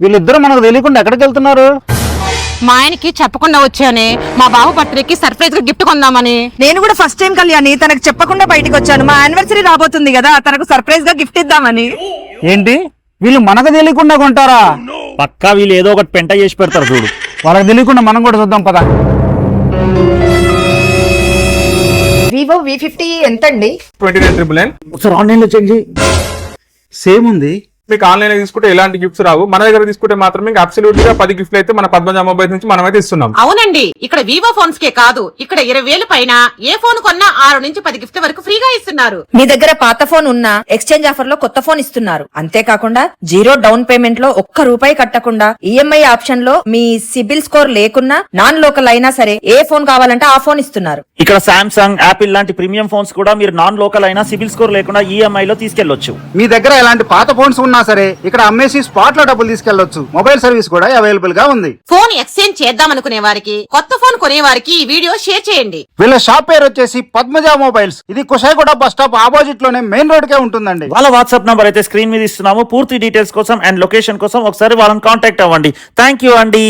వీళ్ళిద్దరూ మనకు తెలియకుండా ఎక్కడికి వెళ్తున్నారు? మా ఆయనకి చెప్పకుండా వచ్చానే మా బాబు బర్త్డేకి సర్ప్రైజ్ గా గిఫ్ట్ కొందామని. నేను కూడా ఫస్ట్ టైం కళ్యాణి తనకు చెప్పకుండా బయటకు వచ్చాను. మా యానివర్సరీ రాబోతుంది కదా, తనకు సర్ప్రైజ్ గా గిఫ్ట్ ఇద్దామని. ఏంటి వీళ్ళు మనకు తెలియకుండా కొంటారా? పక్కా వీళ్ళు ఏదో ఒకటి పెంట చేసి పెడతారు చూడు. వాళ్ళకి తెలియకుండా మనం కూడా చూద్దాం పద. వివో V50 ఎంతండి? 29,999. ఒకసారి ఆన్లైన్ లో చెక్ చేయి. సేమ్ ఉంది. మీకు ఆన్లైన్ తీసుకుంటే ఎలాంటి గిఫ్ట్స్ రావు, మన దగ్గర తీసుకుంటే మాత్రమే అబ్సల్యూట్ గా 10 గిఫ్ట్లు అయితే మన పద్మజ మొబైల్ నుంచి మనమైతే ఇస్తున్నాం. అవునండి, ఇక్కడ వివో ఫోన్స్ కే కాదు, ఇక్కడ 20,000 పైన ఏ ఫోన్ కొన్నా 6 నుంచి 10 గిఫ్ట్ వరకు ఫ్రీగా ఇస్తున్నారు. మీ దగ్గర పాత ఫోన్ ఉన్నా ఎక్స్చేంజ్ ఆఫర్ లో కొత్త ఫోన్ ఇస్తున్నారు. అంతేకాకుండా 0 డౌన్ పేమెంట్ లో ₹1 కట్టకుండా ఈఎంఐ ఆప్షన్ లో మీ సిబిల్ స్కోర్ లేకున్నా నాన్ లోకల్ అయినా సరే ఏ ఫోన్ కావాలంటే ఆ ఫోన్ ఇస్తున్నారు. ఇక్కడ సామ్సంగ్, యాపిల్ లాంటి ప్రీమియం ఫోన్స్ కూడా మీరు నాన్ లోకల్ అయినా సిబిల్ స్కోర్ లేకుండా ఈఎంఐ లో తీసుకెళ్లొచ్చు. మీ దగ్గర ఎలాంటి పాత ఫోన్స్ ఉన్నా సరే ఇక్కడ అమ్మేసి స్పాట్ లో డబ్బులు తీసుకెళ్లొచ్చు. మొబైల్ సర్వీస్ కూడా అవైలబుల్ గా ఉంది. ఫోన్ ఎక్స్చేంజ్ చేద్దామనుకునే వారికి, కొత్త ఫోన్ కొనే వారికి ఈ వీడియో షేర్ చేయండి. వీళ్ళ షాప్ పేరు వచ్చేసి పద్మజ మొబైల్స్. ఇది కుషాయిగూడ బస్ స్టాప్ ఆపోజిట్ లోనే మెయిన్ రోడ్ కే ఉంటుందండి. వాళ్ళ వాట్సాప్ నంబర్ అయితే స్క్రీన్ మీద ఇస్తున్నాము. పూర్తి డీటెయిల్స్ కోసం అండ్ లొకేషన్ కోసం ఒకసారి వాళ్ళని కాంటాక్ట్ అవ్వండి. థ్యాంక్ యూ అండి.